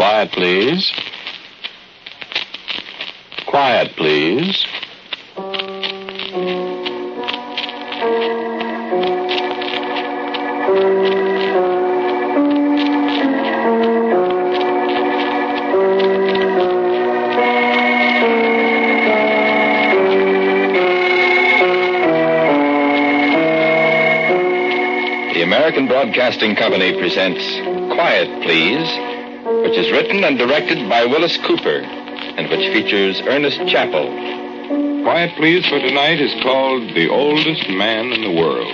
Quiet, please. Quiet, please. The American Broadcasting Company presents Quiet, Please, which is written and directed by Willis Cooper, and which features Ernest Chappell. Quiet, Please, for tonight is called The Oldest Man in the World.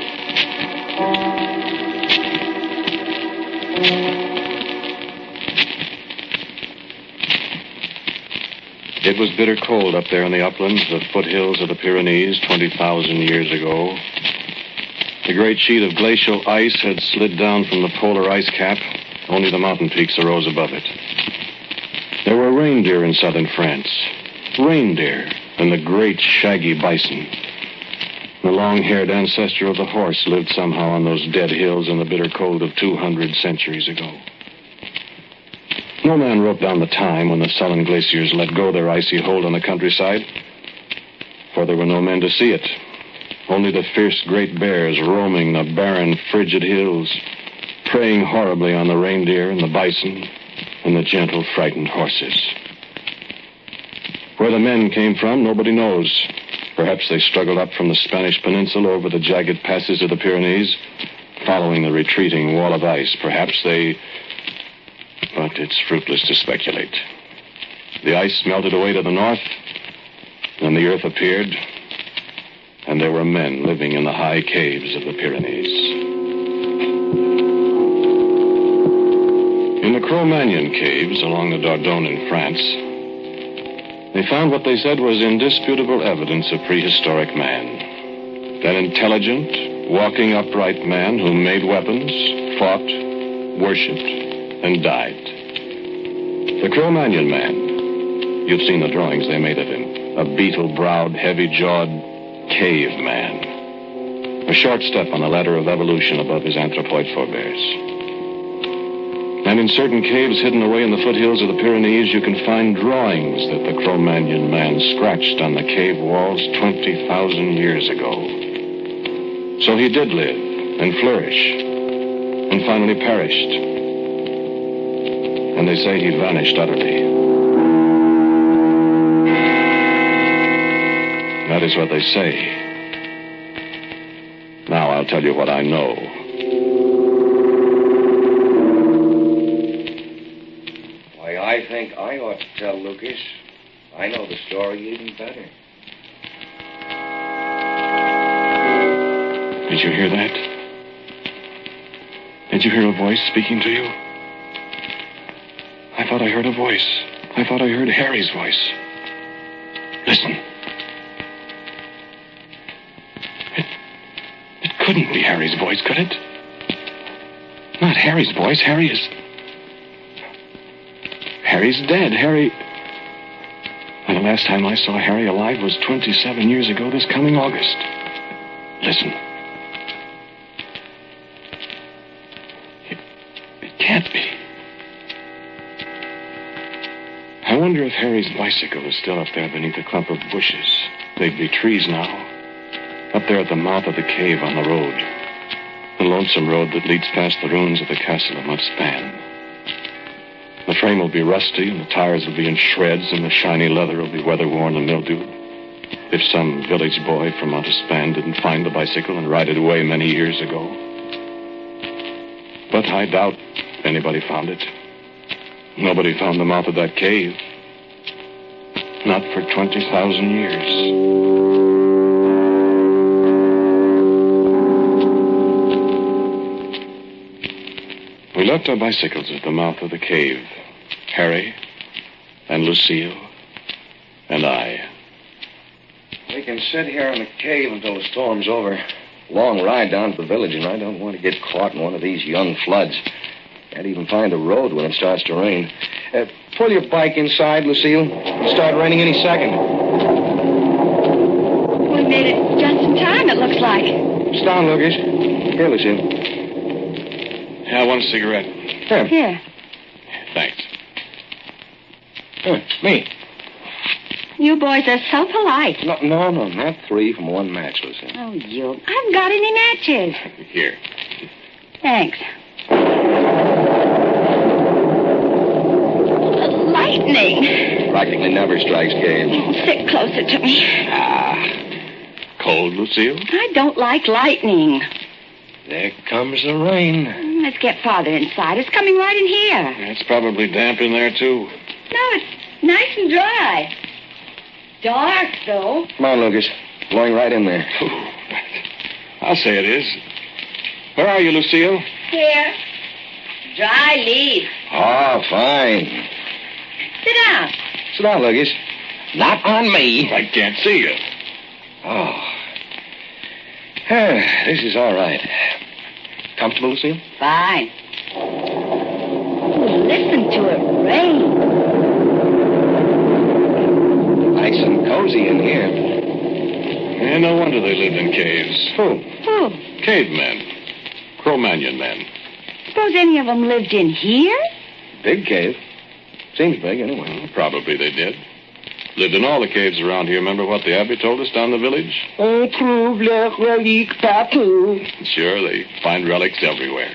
It was bitter cold up there in the uplands, the foothills of the Pyrenees, 20,000 years ago. The great sheet of glacial ice had slid down from the polar ice cap. Only the mountain peaks arose above it. There were reindeer in southern France. Reindeer and the great shaggy bison. The long-haired ancestor of the horse lived somehow on those dead hills in the bitter cold of 200 centuries ago. No man wrote down the time when the sullen glaciers let go their icy hold on the countryside, for there were no men to see it. Only the fierce great bears roaming the barren, frigid hills, preying horribly on the reindeer and the bison and the gentle, frightened horses. Where the men came from, nobody knows. Perhaps they struggled up from the Spanish peninsula over the jagged passes of the Pyrenees, following the retreating wall of ice. Perhaps they... But it's fruitless to speculate. The ice melted away to the north, and the earth appeared, and there were men living in the high caves of the Pyrenees. In the Cro-Magnon caves along the Dordogne in France, they found what they said was indisputable evidence of prehistoric man. An intelligent, walking upright man who made weapons, fought, worshipped, and died. The Cro-Magnon man. You've seen the drawings they made of him. A beetle-browed, heavy-jawed caveman. A short step on the ladder of evolution above his anthropoid forebears. And in certain caves hidden away in the foothills of the Pyrenees, you can find drawings that the Cro-Magnon man scratched on the cave walls 20,000 years ago. So he did live and flourish and finally perished. And they say he vanished utterly. That is what they say. Now I'll tell you what I know. Why, I think I ought to tell Lucas. I know the story even better. Did you hear that? Did you hear a voice speaking to you? I thought I heard a voice. I thought I heard Harry's voice. Listen. It couldn't be Harry's voice, could it? Not Harry's voice. Harry's dead. Harry... And the last time I saw Harry alive was 27 years ago this coming August. Listen. It can't be. I wonder if Harry's bicycle is still up there beneath a clump of bushes. They'd be trees now. Up there at the mouth of the cave on the road. The lonesome road that leads past the ruins of the castle of Mutspan. The frame will be rusty and the tires will be in shreds and the shiny leather will be weather-worn and mildewed. If some village boy from Mutspan didn't find the bicycle and ride it away many years ago. But I doubt anybody found it. Nobody found the mouth of that cave. Not for 20,000 years. We left our bicycles at the mouth of the cave. Harry and Lucille and I. We can sit here in the cave until the storm's over. Long ride down to the village, and I don't want to get caught in one of these young floods. Can't even find the road when it starts to rain. Pull your bike inside, Lucille. It'll start raining any second. We made it just in time, it looks like. It's down, Lucas. Here, Lucille. Yeah, I want a cigarette. Here. Here. Thanks. Me. You boys are so polite. No, not 3 from one match, Lucille. Oh, you. I haven't got any matches. Here. Thanks. Lightning. Practically never strikes caves. Oh, sit closer to me. Cold, Lucille? I don't like lightning. There comes the rain. Let's get farther inside. It's coming right in here. It's probably damp in there, too. No, it's nice and dry. Dark, though. Come on, Lucas. Blowing right in there. I'll say it is. Where are you, Lucille? Here. Dry leaf. Oh, fine. Sit down. Sit down, Lucas. Not on me. I can't see you. Oh. This is all right. Comfortable, Lucille? Fine. Oh, listen to it rain. Nice and cozy in here. Yeah, no wonder they lived in caves. Who? Who? Cavemen. Cro-Magnon men. Suppose any of them lived in here? Big cave. Seems big, anyway. Well, probably they did. Lived in all the caves around here. Remember what the abbé told us down the village? On trouve les reliques partout. Sure, they find relics everywhere.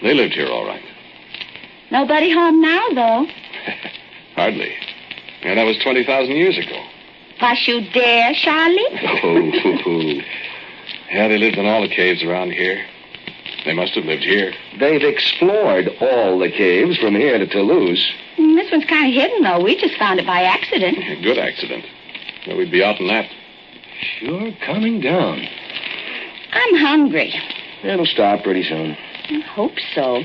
They lived here all right. Nobody home now, though. Hardly. Yeah, that was 20,000 years ago. Was you there, Charlie? Oh. Yeah, they lived in all the caves around here. They must have lived here. They've explored all the caves from here to Toulouse. This one's kind of hidden, though. We just found it by accident. Good accident. Well, we'd be out in that. Sure coming down. I'm hungry. It'll stop pretty soon. I hope so.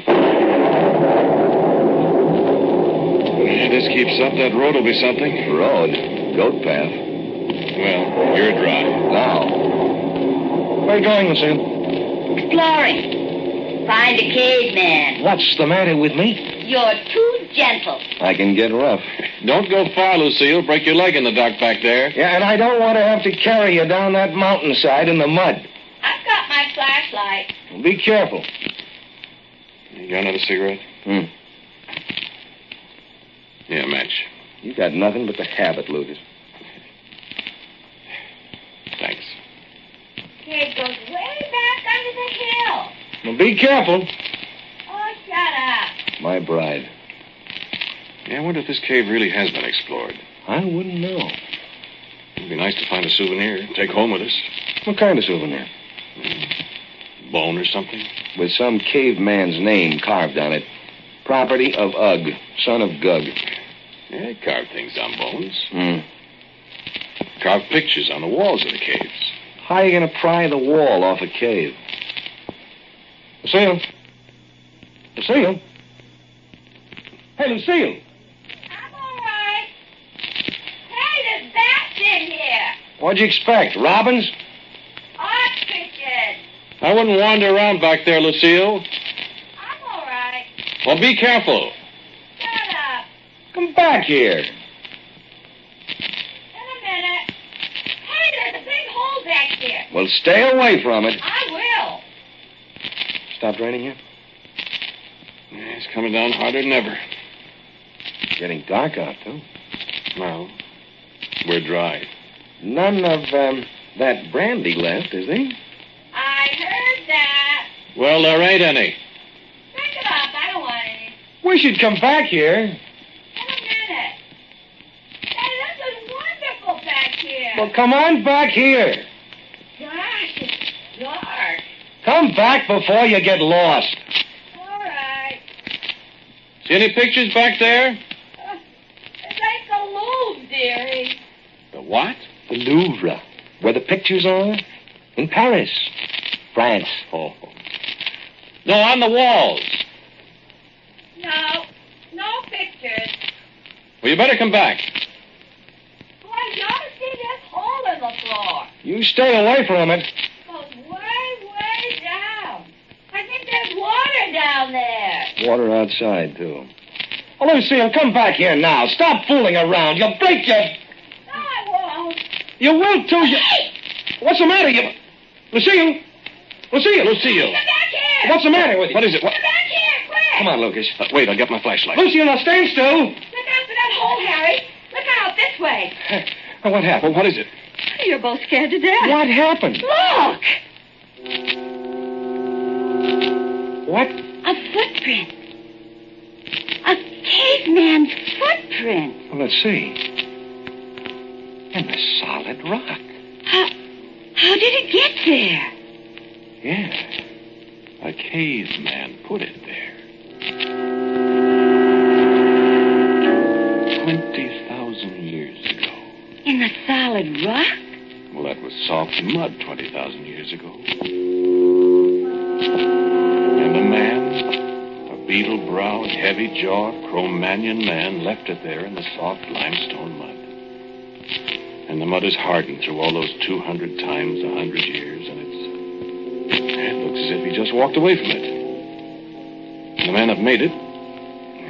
Yeah, this keeps up. That road will be something. Road? Goat path. Well, you're dry. Now. Where are you going, Lucille? Exploring. Find a caveman. What's the matter with me? You're too gentle. I can get rough. Don't go far, Lucille. Break your leg in the dark back there. Yeah, and I don't want to have to carry you down that mountainside in the mud. I've got my flashlight. Well, be careful. You got another cigarette? Yeah, match. You got nothing but the habit, Lucas. Thanks. It goes way back under the hill. Well, be careful. Oh, shut up. My bride. Yeah, I wonder if this cave really has been explored. I wouldn't know. It'd be nice to find a souvenir, take home with us. What kind of souvenir? Bone or something? With some caveman's name carved on it. Property of Ugg, son of Gug. Yeah, they carved things on bones. Hmm. Carved pictures on the walls of the caves. How are you going to pry the wall off a cave? Lucille? Lucille? Hey, Lucille! I'm all right. Hey, there's bats in here. What'd you expect, robins? Ostriches. I wouldn't wander around back there, Lucille. I'm all right. Well, be careful. Shut up. Come back here. In a minute. Hey, there's a big hole back here. Well, stay away from it. I will. Stopped raining yet? Yeah, it's coming down harder than ever. Getting dark out, too. Well, we're dry. None of that brandy left, is there? I heard that. Well, there ain't any. Pick it up. I don't want any. We should come back here. In a minute. Hey, this is wonderful back here. Well, come on back here. Gosh, it's dark. Come back before you get lost. All right. See any pictures back there? It's like the Louvre, dearie. The what? The Louvre, where the pictures are. In Paris, France. Oh. No, on the walls. No pictures. Well, you better come back. Boy, you ought to see this hole in the floor. You stay away from it. It goes way down. I think there's water down there. Water outside, too. Oh, Lucille, come back here now. Stop fooling around. You'll break your... No, I won't. You will, too. Hey! What's the matter? Lucille? Lucille? Lucille. Get back here. What's the matter with you? What is it? Get back here, quick. Come on, Lucas. Wait, I'll get my flashlight. Lucille, now stand still. Look out for that hole Harry. Look out this way. What happened? What is it? You're both scared to death. What happened? Look! What? A footprint. A caveman's footprint. Well, let's see. In the solid rock. How did it get there? Yeah. A caveman put it there. 20,000 years ago. In the solid rock? Well, that was soft mud 20,000 years ago. And a man, a beetle-browed, heavy-jawed Cro-Magnon man, left it there in the soft limestone mud. And the mud is hardened through all those 200 times 100 years, and it looks as if he just walked away from it. And the man that made it,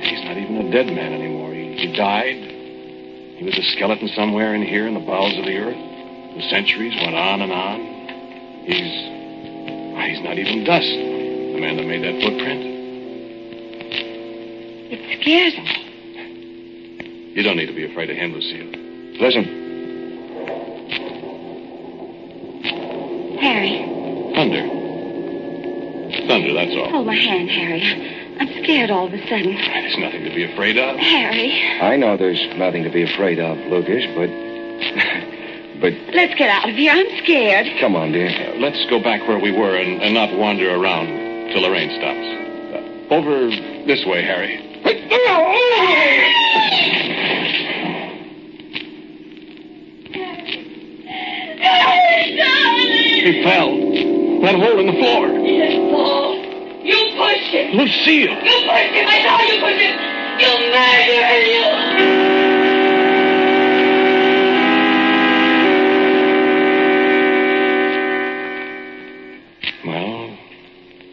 he's not even a dead man anymore. He died. He was a skeleton somewhere in here in the bowels of the earth. The centuries went on and on. He's not even dust, the man that made that footprint. It scares me. You don't need to be afraid of him, Lucille. Listen. Harry. Thunder. Thunder, that's all. Hold my hand, Harry. I'm scared all of a sudden. There's nothing to be afraid of. Harry. I know there's nothing to be afraid of, Lucas, but... Let's get out of here. I'm scared. Come on, dear. Let's go back where we were and not wander around till the rain stops. Over this way, Harry. He fell. That hole in the floor. Yes, Paul. You pushed him. Lucille. You pushed him. I saw you push him. You murderer, you. Well,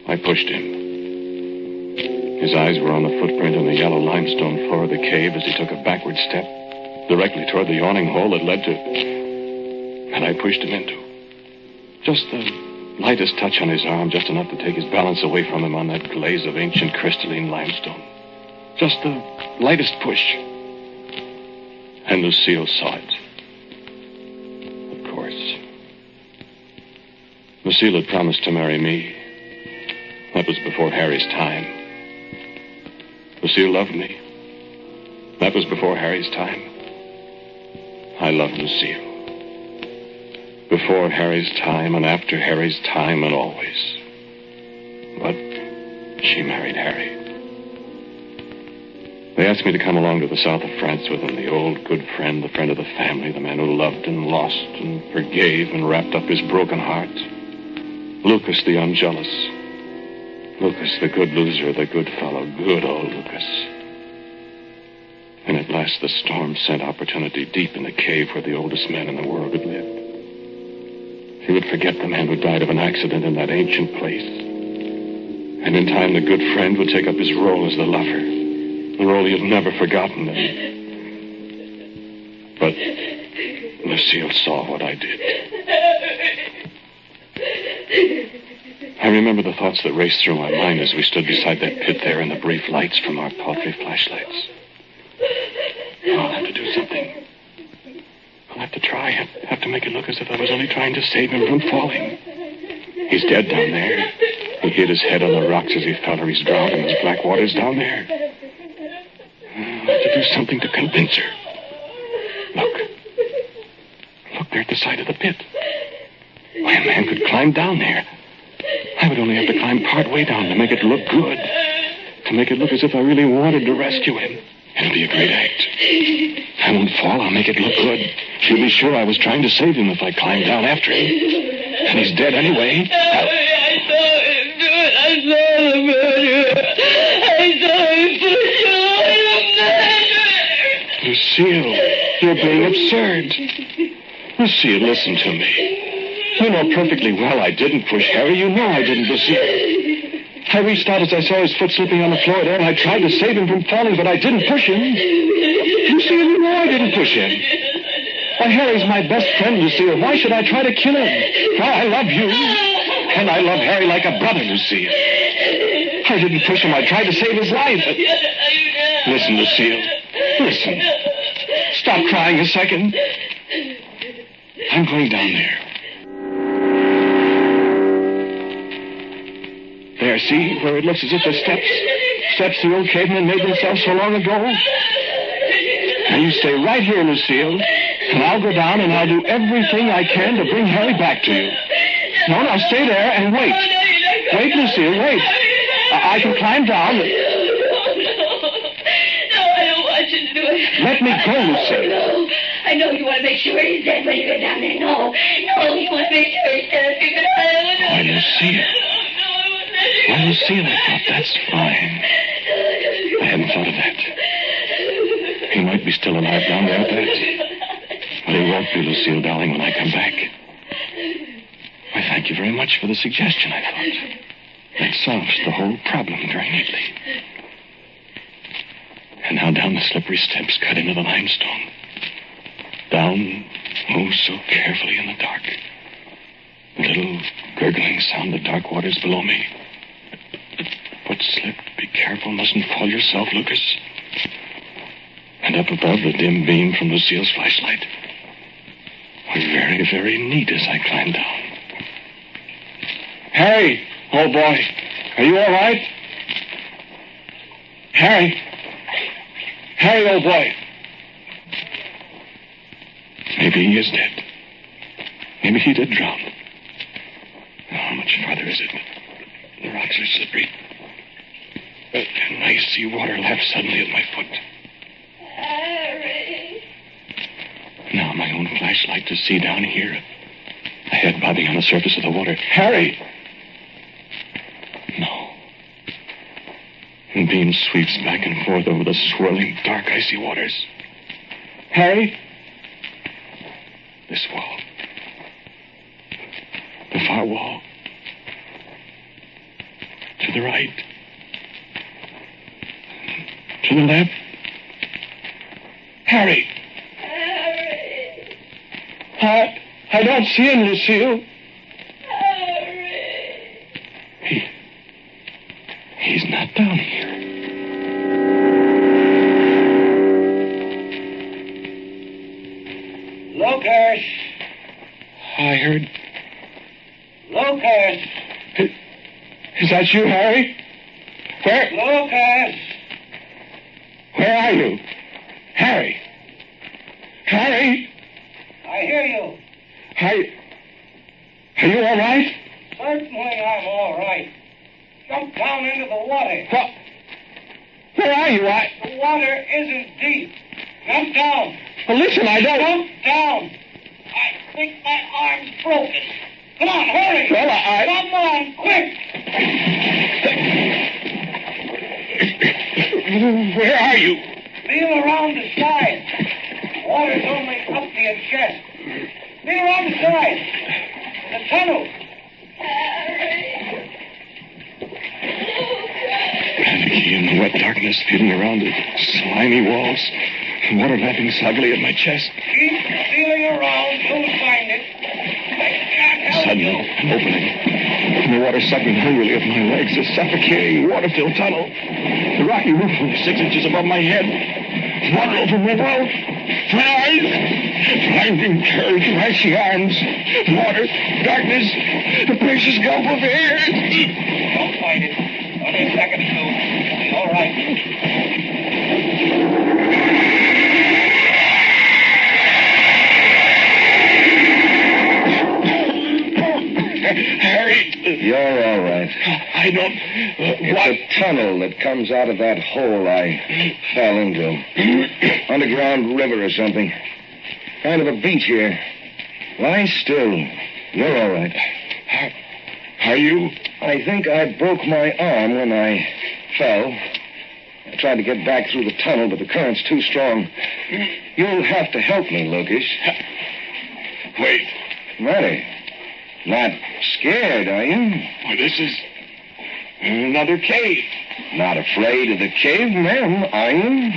I pushed him. His eyes were on the footprint in the yellow limestone floor of the cave as he took a backward step directly toward the yawning hole that led to... And I pushed him into. Just the lightest touch on his arm, just enough to take his balance away from him on that glaze of ancient crystalline limestone. Just the lightest push. And Lucille saw it. Of course. Lucille had promised to marry me. That was before Harry's time. Lucille loved me. That was before Harry's time. I loved Lucille. Before Harry's time and after Harry's time and always. But she married Harry. They asked me to come along to the south of France with them, the old good friend, the friend of the family, the man who loved and lost and forgave and wrapped up his broken heart. Lucas, the unjealous. Lucas, the good loser, the good fellow, good old Lucas. And at last the storm sent opportunity deep in the cave where the oldest man in the world had lived. He would forget the man who died of an accident in that ancient place. And in time, the good friend would take up his role as the lover. The role he had never forgotten. But Lucille saw what I did. I remember the thoughts that raced through my mind as we stood beside that pit there in the brief lights from our paltry flashlights. I'll have to do something. I'll have to try. I'll have to make it look as if I was only trying to save him from falling. He's dead down there. He hit his head on the rocks as he fell, or he's drowned in those black waters down there. I'll have to do something to convince her. Look. Look there at the side of the pit. Why, a man could climb down there. I would only have to climb part way down to make it look good. To make it look as if I really wanted to rescue him. It'll be a great act. I won't fall. I'll make it look good. She'll be sure I was trying to save him if I climbed down after him. And he's dead anyway. I saw him do it. I saw the murderer. I saw him push the murderer. Lucille, you're being absurd. Lucille, listen to me. You know perfectly well I didn't push Harry. You know I didn't, Lucille. I reached out as I saw his foot slipping on the floor there, and I tried to save him from falling, but I didn't push him. Lucille, you know I didn't push him. Why, Harry's my best friend, Lucille. Why should I try to kill him? Why, I love you. And I love Harry like a brother, Lucille. I didn't push him. I tried to save his life. Listen, Lucille. Listen. Stop crying a second. I'm going down there. There, see where it looks as if the steps the old cavemen made themselves so long ago? Now you stay right here, Lucille, and I'll go down and I'll do everything I can to bring Harry back to you. No, now stay there and wait. Wait, Lucille, wait. I can climb down. No, I don't want you to do it. Let me go, Lucille. No, I know you want to make sure he's dead when you get down there. No, you want to make sure he's dead. Why, Lucille. Well, Lucille, I thought, that's fine. I hadn't thought of that. He might be still alive down there at that. But he won't be, Lucille, darling, when I come back. Why, thank you very much for the suggestion, I thought. That solves the whole problem very neatly. And now down the slippery steps cut into the limestone. Down, oh, so carefully in the dark. The little gurgling sound of dark waters below me. But slip, be careful, mustn't fall yourself, Lucas. And up above, the dim beam from Lucille's flashlight. Was very, very neat as I climbed down. Harry, old boy, are you all right? Harry, old boy. Maybe he is dead. Maybe he did drown. How much farther is it? The rocks are slippery. And I see water lap suddenly at my foot. Harry. Now my own flashlight to see down here. A head bobbing on the surface of the water. Harry! No. The beam sweeps back and forth over the swirling, dark, icy waters. Harry? This wall. The far wall. To the right. To the left. Harry! I don't see him, Lucille. Harry. He's not down here. Lucas! I heard... Lucas! Is that you, Harry? Lucas! Where are you? Harry! Harry! I hear you. Are you all right? Certainly I'm all right. Jump down into the water. What? Where are you? The water isn't deep. Jump down. Well, listen, I don't... Jump down. I think my arm's broken. Come on, hurry. Well, Come on, quick. Where are you? Feel around the side. Water's only up to your chest. Feel around the side. The tunnel. Panicky in the wet darkness, feeling around the slimy walls, water lapping soggily at my chest. Keep feeling around. You'll find it. I can't help Suddenly, you. an opening. And the water sucking hungrily at my legs, a suffocating, water-filled tunnel. The rocky roof only 6 inches above my head. Water over my mouth. My eyes. Blinding courage, icy arms. Water, darkness, the precious gulf of air. Don't fight it. Only a second or two. You'll be all right. Harry. You're all right. I don't... It's what? a tunnel that comes out of that hole I fell into. Underground river or something. Kind of a beach here. Lie still. You're all right. Are you? I think I broke my arm when I fell. I tried to get back through the tunnel, but the current's too strong. You'll have to help me, Lucas. Wait. Matter? Not scared, are you? Well, this is another cave. Not afraid of the cavemen, are you?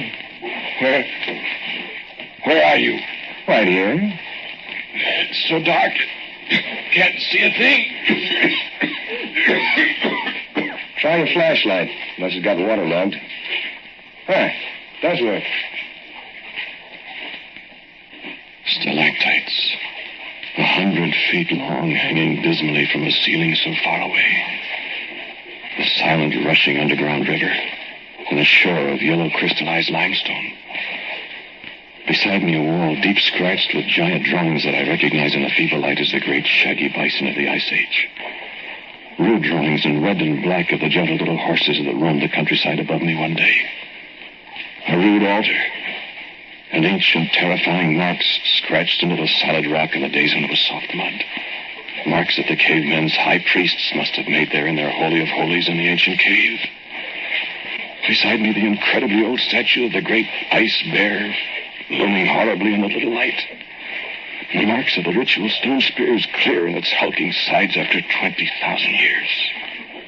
Where are you? Right here. It's so dark. Can't see a thing. Try your flashlight, unless it's got waterlogged. Does work. feet long, hanging dismally from a ceiling so far away. The silent, rushing underground river, and a shore of yellow crystallized limestone. Beside me, a wall deep scratched with giant drawings that I recognize in the feeble light as the great shaggy bison of the Ice Age. Rude drawings in red and black of the gentle little horses that roamed the countryside above me one day. A rude altar, and ancient, terrifying marks scratched into the solid rock in the days when it was soft mud. Marks that the cavemen's high priests must have made there in their Holy of Holies in the ancient cave. Beside me, the incredibly old statue of the great ice bear, looming horribly in the little light. The marks of the ritual stone spears clear in its hulking sides after 20,000 years.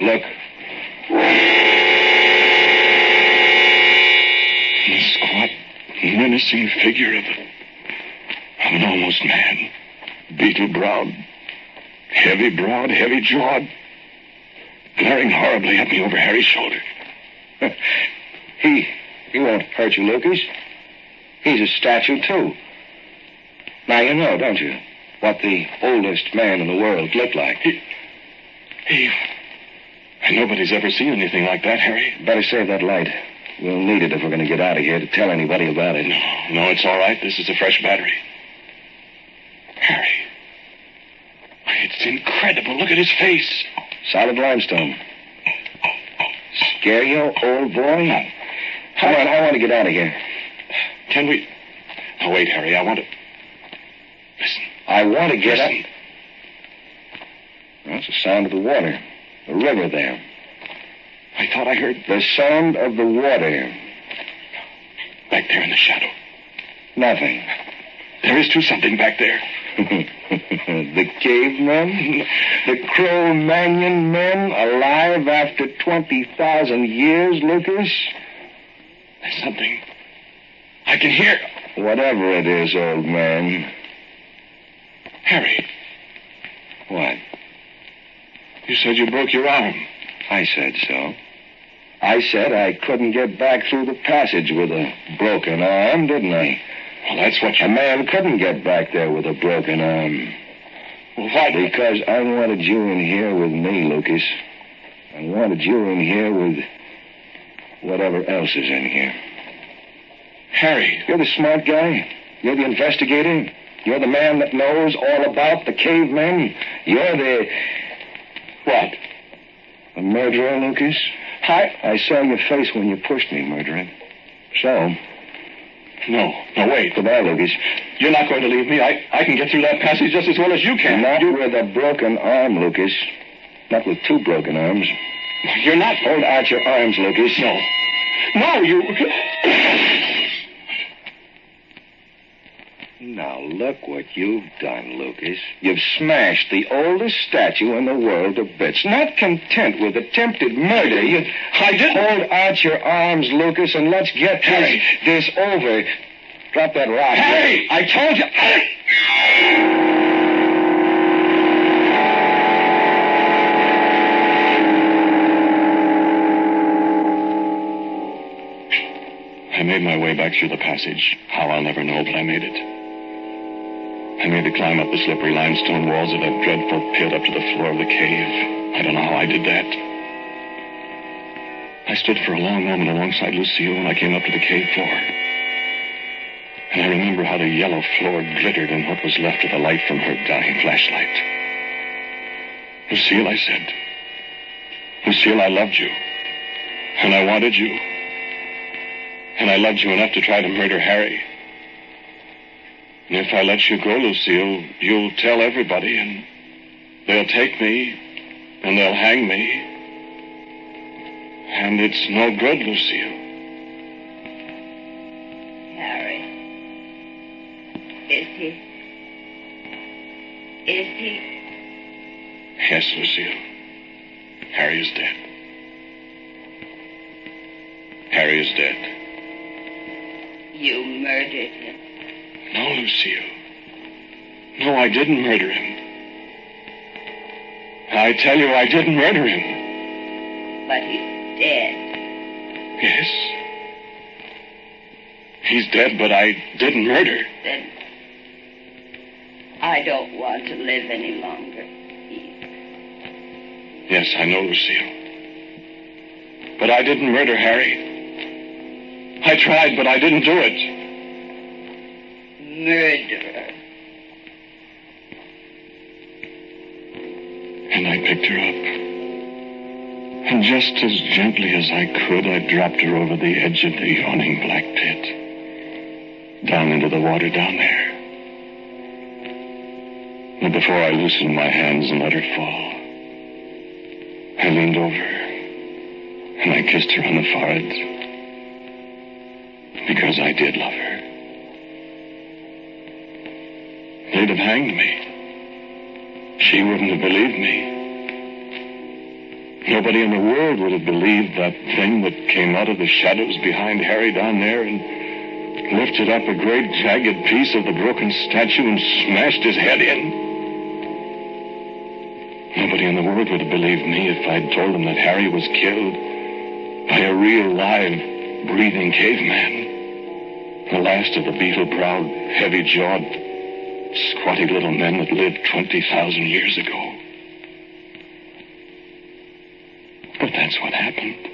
Look. The squat, menacing figure of an almost man. Beetle-browed, heavy-browed, heavy-jawed, glaring horribly at me over Harry's shoulder. He won't hurt you, Lucas. He's a statue, too. Now, you know, don't you, what the oldest man in the world looked like? Nobody's ever seen anything like that, Harry. Better save that light. We'll need it if we're going to get out of here to tell anybody about it. No, it's all right. This is a fresh battery. Harry. It's incredible. Look at his face. Solid limestone. Scare you, old boy? Come on, I want to get out of here. Can we... Oh, wait, Harry, I want to... Listen. I want to get Listen. up. That's the sound of the water. The river there. I thought I heard... The sound of the water. Back there in the shadow. Nothing. There is, too, something back there. The cavemen? The Cro-Magnon men alive after 20,000 years, Lucas? There's something. I can hear... Whatever it is, old man. Harry. What? You said you broke your arm. I said so. I said I couldn't get back through the passage with a broken arm, didn't I? Well, that's what you... A man couldn't get back there with a broken arm. Well, why? Because I wanted you in here with me, Lucas. I wanted you in here with whatever else is in here. Harry. You're the smart guy. You're the investigator. You're the man that knows all about the cavemen. You're the... What? A murderer, Lucas? I saw your face when you pushed me, murderer. So... No, wait. Goodbye, Lucas. You're not going to leave me. I can get through that passage just as well as you can. Not with a broken arm, Lucas. Not with two broken arms. You're not... Hold out your arms, Lucas. No, you... Now, look what you've done, Lucas. You've smashed the oldest statue in the world to bits. Not content with attempted murder, I did. Hold out your arms, Lucas, and let's get this over. Drop that rock. Harry! I told you... I made my way back through the passage. How, I'll never know, but I made it. I made the climb up the slippery limestone walls of that dreadful pit up to the floor of the cave. I don't know how I did that. I stood for a long moment alongside Lucille when I came up to the cave floor. And I remember how the yellow floor glittered in what was left of the light from her dying flashlight. Lucille, I said. Lucille, I loved you. And I wanted you. And I loved you enough to try to murder Harry. And if I let you go, Lucille, you'll tell everybody, and they'll take me, and they'll hang me. And it's no good, Lucille. Harry. Is he? Yes, Lucille. Harry is dead. Harry is dead. You murdered him. No, Lucille. No, I didn't murder him. I tell you, I didn't murder him. But he's dead. Yes. He's dead, but I didn't murder. Then I don't want to live any longer. Yes, I know, Lucille. But I didn't murder Harry. I tried, but I didn't do it. Murderer. And I picked her up. And just as gently as I could, I dropped her over the edge of the yawning black pit. Down into the water down there. But before I loosened my hands and let her fall, I leaned over and I kissed her on the forehead because I did love her. They'd have hanged me. She wouldn't have believed me. Nobody in the world would have believed that thing that came out of the shadows behind Harry down there and lifted up a great jagged piece of the broken statue and smashed his head in. Nobody in the world would have believed me if I'd told them that Harry was killed by a real, live, breathing caveman. The last of the beetle-browed, heavy-jawed, squatty little men that lived 20,000 years ago. But that's what happened.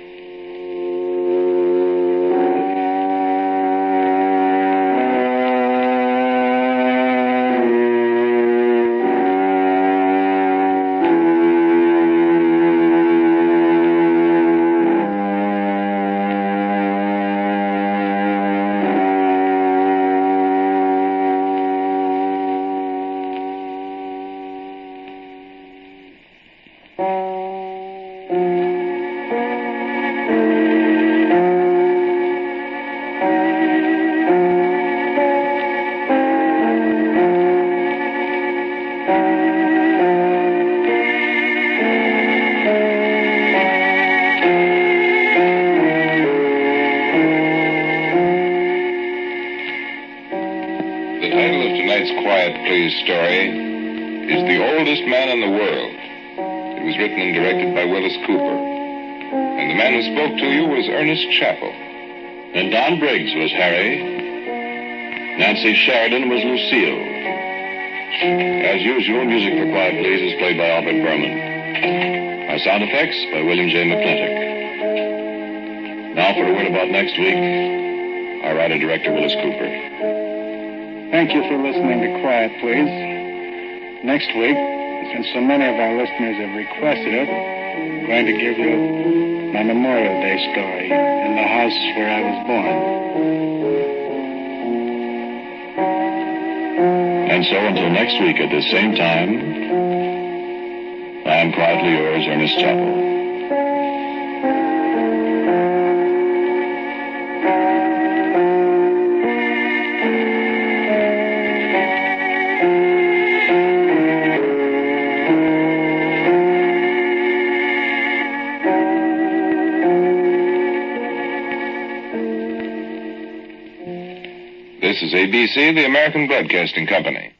Story is The Oldest Man in the World. It was written and directed by Willis Cooper. And the man who spoke to you was Ernest Chappell. And Don Briggs was Harry. Nancy Sheridan was Lucille. As usual, music for Quiet Please is played by Albert Berman. Our sound effects by William J. McClintock. Now for a word about next week, our writer-director Willis Cooper. Thank you for listening to Quiet Please. Next week, since so many of our listeners have requested it, I'm going to give you my Memorial Day story in the house where I was born. And so until next week at the same time, I am quietly yours, Ernest Chappell. This is ABC, the American Broadcasting Company.